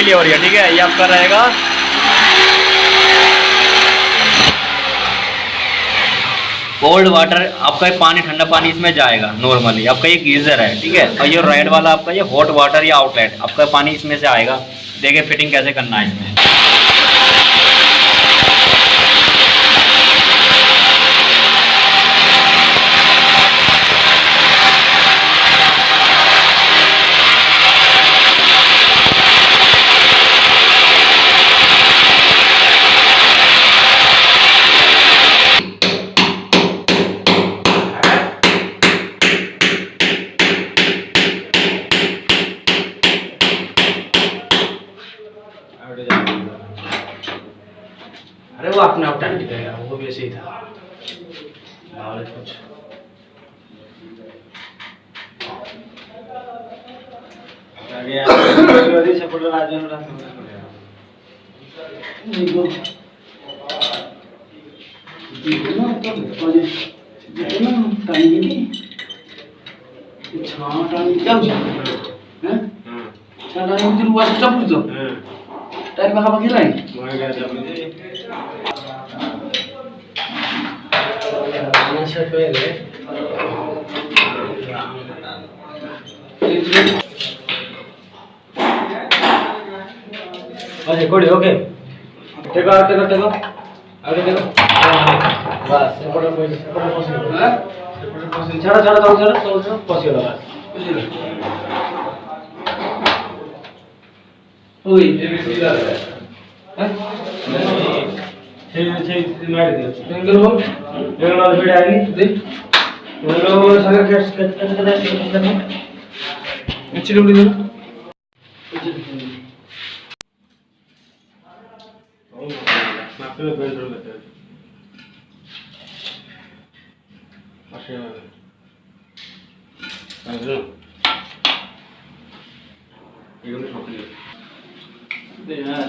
लिए हो रही है, ठीक है। ये आपका रहेगा कोल्ड वाटर, आपका ये पानी, ठंडा पानी इसमें जाएगा नॉर्मली। आपका ये गीजर है, ठीक है। और ये रेड वाला आपका ये हॉट वाटर या आउटलेट, आपका पानी इसमें से आएगा। देखिए फिटिंग कैसे करना है इसमें। अरे वो अपने आप टाइट गया, वो भी ऐसे ही था। कुछ कोड़ी ओके टेको बस सेपटे छाड़ा पसिगला बस ओइ सिंगल हो भिड़ आएगी देख सागर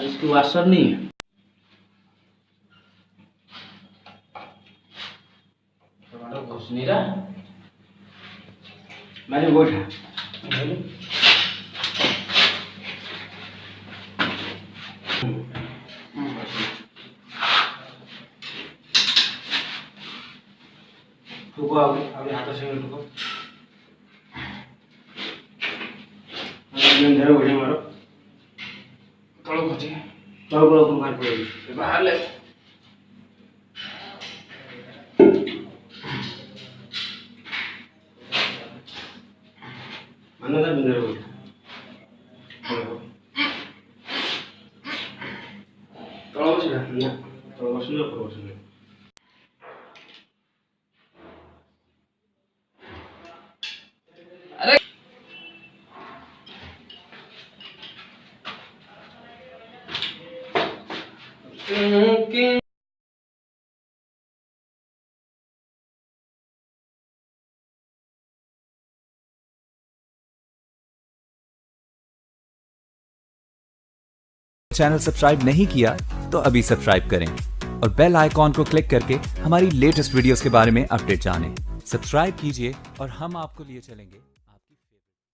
इसकी वाशर नहीं है। टमाटर घुस नहीं रहा, मैंने वो उठा टुको अभी हाथ से टुको अंदर उठे मारो तलो खचे तलो बाहर पड़ेगी बाहर ले अंदर बिंदर उठ तलो बस ना तलो बस ना पर बस ना चैनल सब्सक्राइब नहीं किया तो अभी सब्सक्राइब करें और बेल आइकॉन को क्लिक करके हमारी लेटेस्ट वीडियोस के बारे में अपडेट जानें। सब्सक्राइब कीजिए और हम आपको लिए चलेंगे।